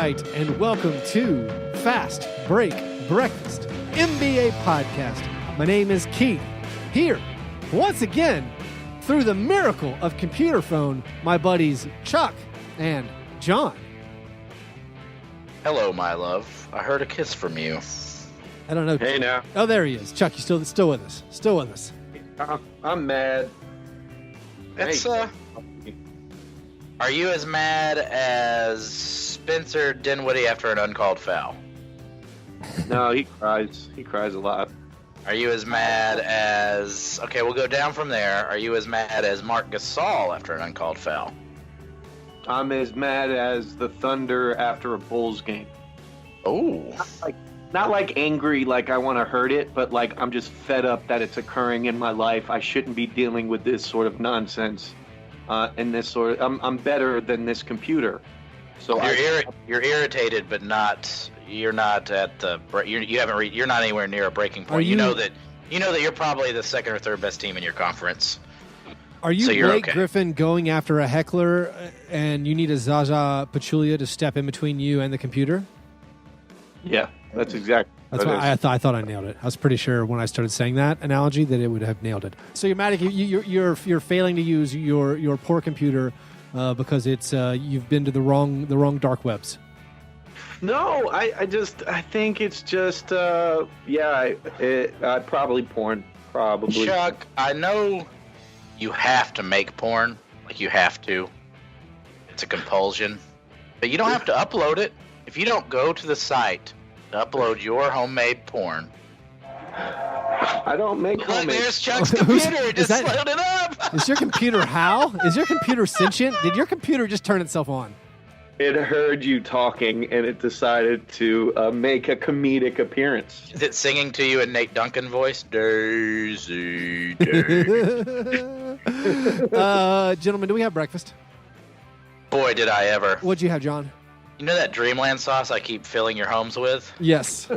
night, and welcome to Fast Break Breakfast, NBA podcast. My name is Keith. Here, once again, through the miracle of computer phone, my buddies Chuck and Jon. Hello, my love. I heard a kiss from you. I don't know. Hey, now. Oh, there he is. Chuck, you still with us? Still with us. I'm mad. It's, Are you as mad as Spencer Dinwiddie after an uncalled foul? No, he cries. He cries a lot. Are you as mad as... Okay, we'll go down from there. Are you as mad as Marc Gasol after an uncalled foul? I'm as mad as the Thunder after a Bulls game. Oh. Not like angry, like I want to hurt it, but like I'm just fed up that it's occurring in my life. I shouldn't be dealing with this sort of nonsense. And this sort of, I'm better than this computer. So you're irritated, but you're not at the you're not anywhere near a breaking point. You know that you're probably the second or third best team in your conference. Are you Blake Griffin going after a heckler, and you need a Zaza Pachulia to step in between you and the computer? Yeah, that's exactly. That's why I thought I nailed it. I was pretty sure when I started saying that analogy that it would have nailed it. So you're mad at you're failing to use your poor computer because it's you've been to the wrong dark webs. No, I think it's just probably porn. Probably. Chuck, I know you have to make porn, like you have to. It's a compulsion, but you don't have to upload it. If you don't go to the site to upload your homemade porn. I don't make homemade. Look, there's Chuck's computer. Just load it up. Is your computer how? Is your computer sentient? Did your computer just turn itself on? It heard you talking, and it decided to make a comedic appearance. Is it singing to you in Nate Duncan voice? Daisy, Daisy. Gentlemen, do we have breakfast? Boy, did I ever. What'd you have, Jon? You know that Dreamland sauce I keep filling your homes with? Yes.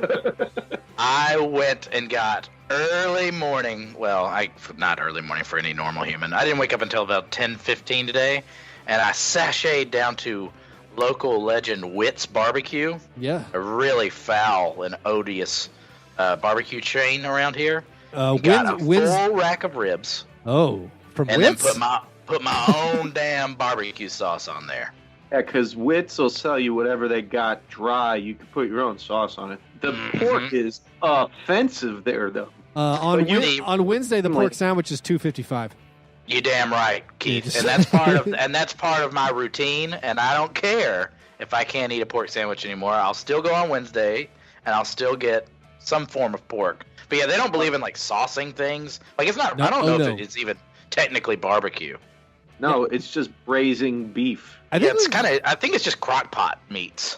I went and got early morning. Well, not early morning for any normal human. I didn't wake up until about 10:15 today, and I sashayed down to local legend Witt's Barbecue. Yeah. A really foul and odious barbecue chain around here. Got a full rack of ribs. Oh, from and Witt's? And then put my own damn barbecue sauce on there. Yeah, because Witt's will sell you whatever they got dry. You can put your own sauce on it. The pork is offensive there, though. On Wednesday, the pork sandwich is $2.55. You damn right, Keith. And that's part of my routine. And I don't care if I can't eat a pork sandwich anymore. I'll still go on Wednesday, and I'll still get some form of pork. But yeah, they don't believe in like saucing things. Like it's not. I don't know if it's even technically barbecue. No, it's just braising beef. I think it's just crock pot meats.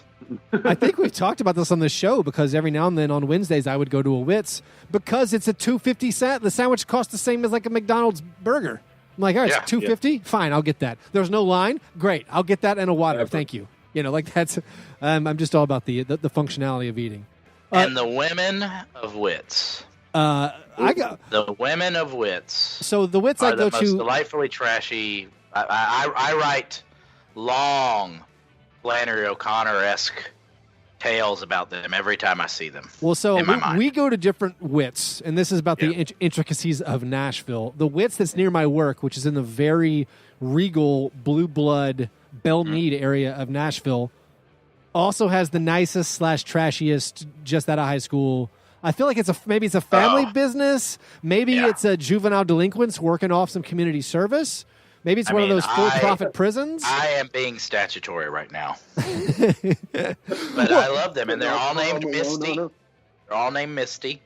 I think we've talked about this on the show because every now and then on Wednesdays I would go to a Witt's because it's a $2.50. The sandwich costs the same as like a McDonald's burger. I'm like, all right, it's $2.50. Yeah. Fine, I'll get that. There's no line. Great, I'll get that and a water. Thank you. You know, like that's. I'm just all about the functionality of eating. And the women of Witt's. The women of Witt's. So the Witt's I go to most delightfly trashy. I write long Flannery O'Connor-esque tales about them every time I see them. Well, so we go to different Witt's, and this is about the intricacies of Nashville. The Witt's that's near my work, which is in the very regal blue blood Belle Meade area of Nashville, also has the nicest / trashiest just out of high school. I feel like maybe it's a family business. Maybe it's a juvenile delinquents working off some community service. Maybe it's one of those for-profit prisons. I am being statutory right now. But I love them, and they're all named Misty. They're all named Misty.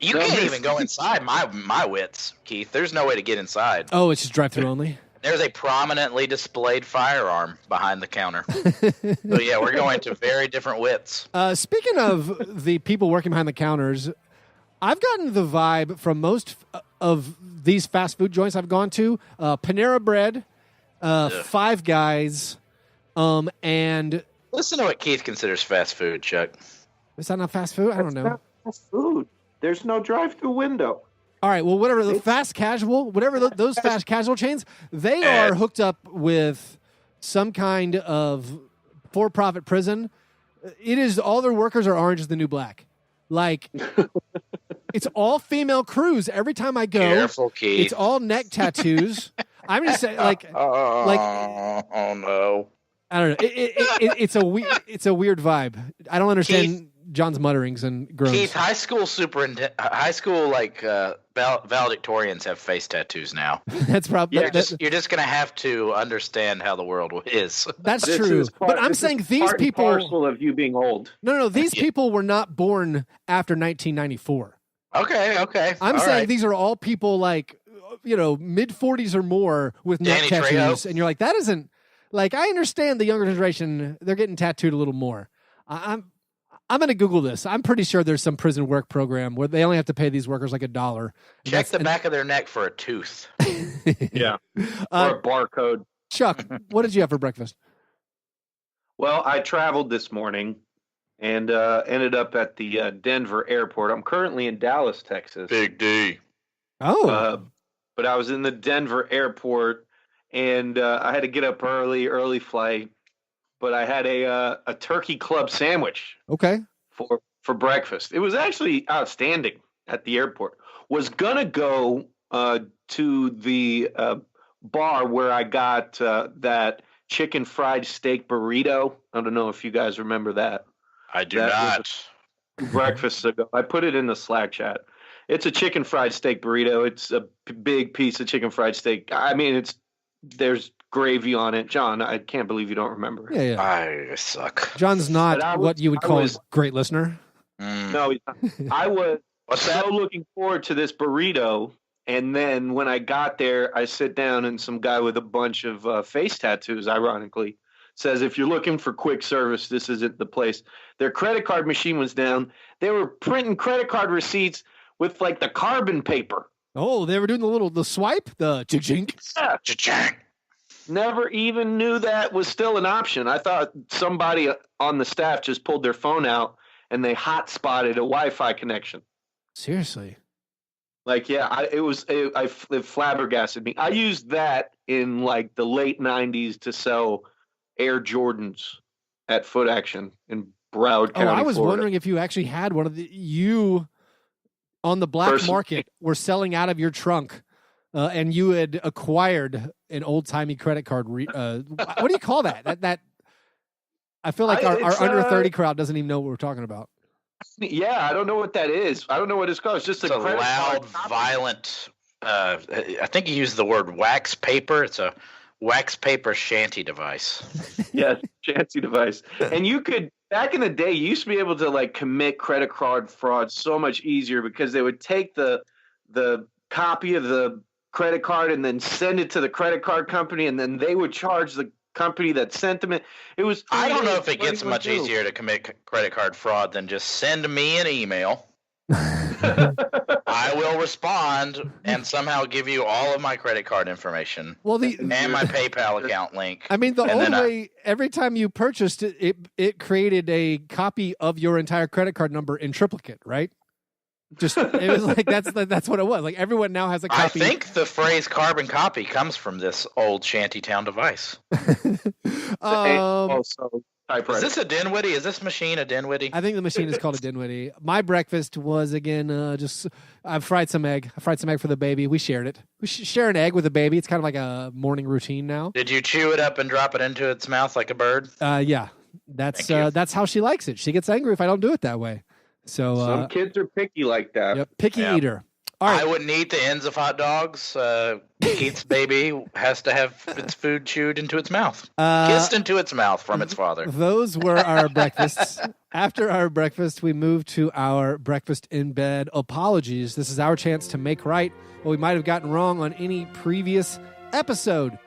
You can't even go inside my Witt's, Keith. There's no way to get inside. Oh, it's just drive-through only? There's a prominently displayed firearm behind the counter. So, yeah, we're going to very different Witt's. Speaking of the people working behind the counters, I've gotten the vibe from most of these fast food joints I've gone to, Panera Bread, Five Guys, and... Listen to what Keith considers fast food, Chuck. Is that not fast food? I don't know. Not fast food. There's no drive-through window. All right, well, whatever, the fast casual, whatever those fast casual chains, they are hooked up with some kind of for-profit prison It is all their workers are Orange is the New Black. Like, it's all female crews. Every time I go, Careful, Keith. it's all neck tattoos. I'm just saying, oh no. I don't know. It's a weird vibe. I don't understand John's mutterings and groans. Keith, high school valedictorians have face tattoos now. That's probably You're just gonna have to understand how the world is. That's true. But I'm saying these people parcel of you being old. No. These people were not born after 1994. Okay. I'm saying these are all people like, mid 40s or more with neck tattoos, Trejo. and you're like, that isn't like. I understand the younger generation; they're getting tattooed a little more. I'm going to Google this. I'm pretty sure there's some prison work program where they only have to pay these workers like $1. Check the back of their neck for a tooth. Yeah, or a barcode. Chuck, what did you have for breakfast? Well, I traveled this morning and ended up at the Denver airport. I'm currently in Dallas, Texas. Big D. Oh. But I was in the Denver airport, and I had to get up early flight. But I had a turkey club sandwich. Okay. For breakfast. It was actually outstanding at the airport. Was gonna go to the bar where I got that chicken fried steak burrito. I don't know if you guys remember that. I do not. Breakfast ago. I put it in the Slack chat. It's a chicken fried steak burrito. It's a big piece of chicken fried steak. I mean, there's gravy on it. John, I can't believe you don't remember. Yeah. I suck. John's not what you would call a great listener. No, I was looking forward to this burrito. And then when I got there, I sit down and some guy with a bunch of face tattoos, ironically, says, if you're looking for quick service, this isn't the place. Their credit card machine was down. They were printing credit card receipts with like the carbon paper. Oh, they were doing the swipe, the chink. Yeah. Cha-ching. Never even knew that was still an option. I thought somebody on the staff just pulled their phone out and they hotspotted a Wi-Fi connection. Seriously? Like, yeah, it flabbergasted me. I used that in like the late 90s to sell Air Jordans at Foot Action in Broward County, I was Florida. wondering if you actually had one of you on the black market were selling out of your trunk, and you had acquired an old-timey credit card. What do you call that? That I feel like our under 30 crowd doesn't even know what we're talking about. Yeah, I don't know what that is. I don't know what it's called. It's just a loud, violent. I think you used the word wax paper. It's a wax paper shanty device. Yes, shanty device. And you could, back in the day, you used to be able to like commit credit card fraud so much easier because they would take the copy of the credit card and then send it to the credit card company, and then they would charge the company that sent them it. It was. I don't know if it gets much easier to commit credit card fraud than just send me an email. I will respond and somehow give you all of my credit card information. Well, and my PayPal account link. I mean, the old way, every time you purchased it created a copy of your entire credit card number in triplicate, right? Just it was like that's what it was. Like everyone now has a copy. I think the phrase carbon copy comes from this old shantytown device. Is this a Dinwiddie? Is this machine a Dinwiddie? I think the machine is called a Dinwiddie. My breakfast was again I fried some egg. I fried some egg for the baby. We shared it. We share an egg with a baby. It's kind of like a morning routine now. Did you chew it up and drop it into its mouth like a bird? Yeah. That's how she likes it. She gets angry if I don't do it that way. So some kids are picky like that. Yep, picky eater. All right. I wouldn't eat the ends of hot dogs. Keith's baby has to have its food chewed into its mouth, kissed into its mouth from its father. Those were our breakfasts. After our breakfast, we moved to our breakfast in bed apologies. This is our chance to make right what we might have gotten wrong on any previous episode.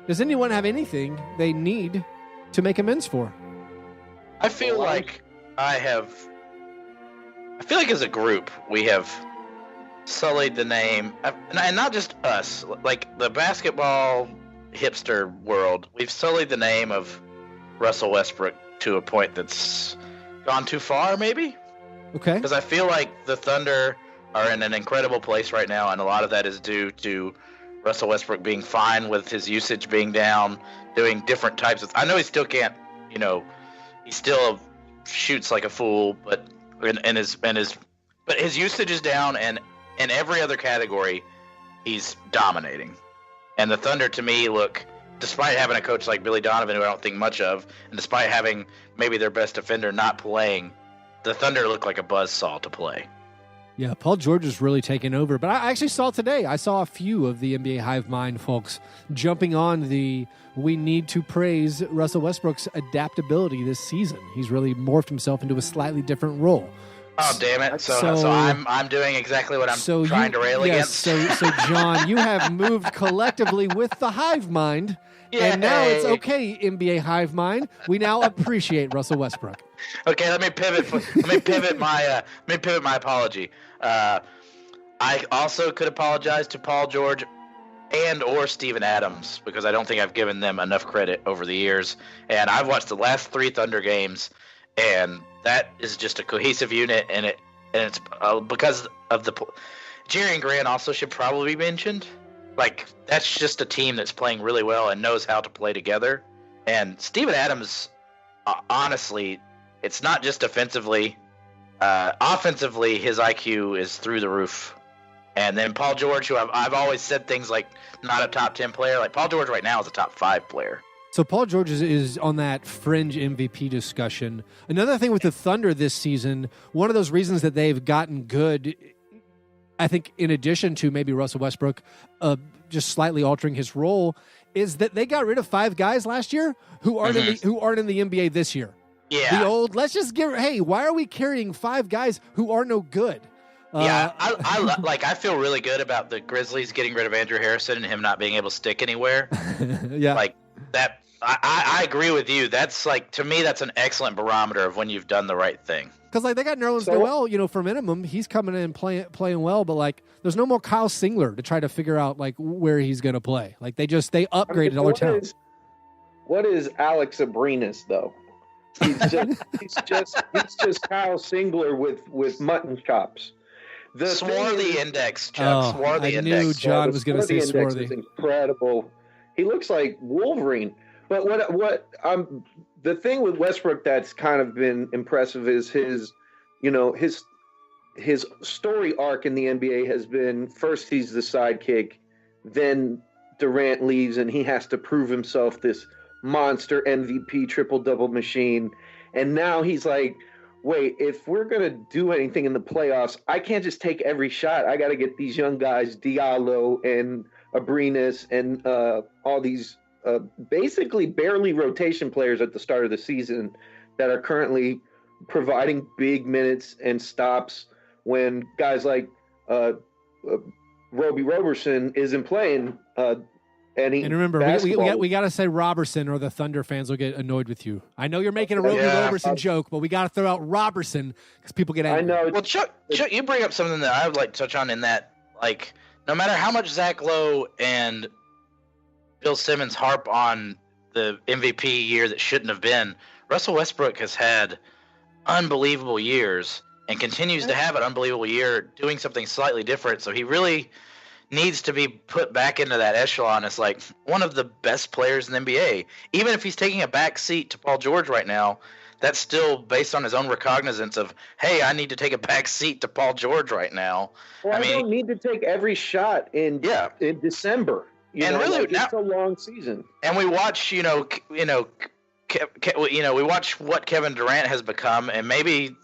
Does anyone have anything they need to make amends for? I feel like as a group, we have sullied the name, and not just us, like the basketball hipster world. We've sullied the name of Russell Westbrook to a point that's gone too far, maybe? Okay. Because I feel like the Thunder are in an incredible place right now, and a lot of that is due to Russell Westbrook being fine with his usage being down, doing different types of... I know he still can't, he's still shoots like a fool, but his usage is down, and in every other category, he's dominating. And the Thunder, to me, look, despite having a coach like Billy Donovan, who I don't think much of, and despite having maybe their best defender not playing, the Thunder look like a buzzsaw to play. Yeah, Paul George is really taking over. But I actually saw today, I saw a few of the NBA Hive Mind folks jumping on we need to praise Russell Westbrook's adaptability this season. He's really morphed himself into a slightly different role. Oh, damn it. So I'm doing exactly what I'm trying to rail against. So, John, you have moved collectively with the Hive Mind. And now it's okay, NBA Hive Mind. We now appreciate Russell Westbrook. Okay, let me pivot my apology. I also could apologize to Paul George and or Steven Adams, because I don't think I've given them enough credit over the years. And I've watched the last 3 Thunder games, and that is just a cohesive unit, and it's because of Jerry and Grant also should probably be mentioned. Like, that's just a team that's playing really well and knows how to play together. And Steven Adams, honestly, it's not just defensively. Offensively, his IQ is through the roof. And then Paul George, who I've always said things like not a top 10 player. Like, Paul George right now is a top 5 player. So Paul George is on that fringe MVP discussion. Another thing with the Thunder this season, one of those reasons that they've gotten good, I think, in addition to maybe Russell Westbrook just slightly altering his role, is that they got rid of 5 guys last year who aren't in the NBA this year. Yeah. The old, why are we carrying 5 guys who are no good? Yeah, I feel really good about the Grizzlies getting rid of Andrew Harrison and him not being able to stick anywhere. Yeah. Like that. I agree with you. That's like, to me, that's an excellent barometer of when you've done the right thing. Because they got Nerlens Noel, for minimum, he's coming in and playing well, but there's no more Kyle Singler to try to figure out where he's going to play. They upgraded all their talent. What is Alex Abrinas though? He's just Kyle Singler with mutton chops. Swarthy index, Chuck. Swarthy index. I knew John was going to say swarthy. Is incredible. He looks like Wolverine. But the thing with Westbrook that's kind of been impressive is his story arc in the NBA has been, first he's the sidekick, then Durant leaves and he has to prove himself this monster MVP triple-double machine. And now he's like, wait, if we're going to do anything in the playoffs, I can't just take every shot. I got to get these young guys, Diallo and Abrinas and all these basically barely rotation players at the start of the season that are currently providing big minutes and stops when guys like Roby Roberson isn't playing. And remember, we got to say Robertson, or the Thunder fans will get annoyed with you. I know you're making a Roby Roberson joke, but we got to throw out Robertson because people get angry. I know. Well, Chuck, you bring up something that I would like to touch on in that, no matter how much Zach Lowe and Bill Simmons harp on the MVP year that shouldn't have been, Russell Westbrook has had unbelievable years and continues to have an unbelievable year doing something slightly different. So he really needs to be put back into that echelon as one of the best players in the NBA. Even if he's taking a back seat to Paul George right now, that's still based on his own recognizance of, hey, I need to take a back seat to Paul George right now. Well, I don't need to take every shot in December. It's a long season. And we watch, we watch what Kevin Durant has become, and maybe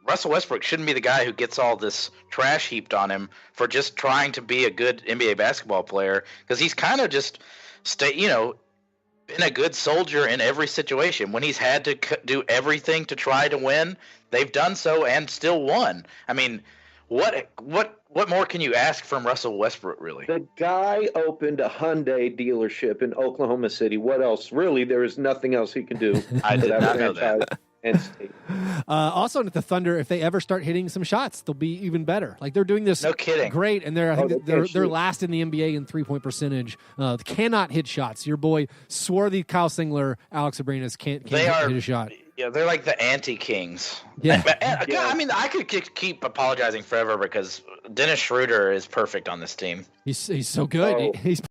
Russell Westbrook shouldn't be the guy who gets all this trash heaped on him for just trying to be a good NBA basketball player, because he's kind of just been a good soldier in every situation. When he's had to do everything to try to win, they've done so and still won. I mean, what more can you ask from Russell Westbrook, really? The guy opened a Hyundai dealership in Oklahoma City. What else? Really, there is nothing else he can do. I did not know that. Also, at the Thunder, if they ever start hitting some shots, they'll be even better. They're doing this, no kidding, great, and they're last in the NBA in 3-point percentage. Cannot hit shots. Your boy swarthy Kyle Singler, Alex Abrinas can't hit a shot. Yeah, they're like the anti-Kings. Yeah. I mean, I could keep apologizing forever because Dennis Schroeder is perfect on this team. He's so good. He's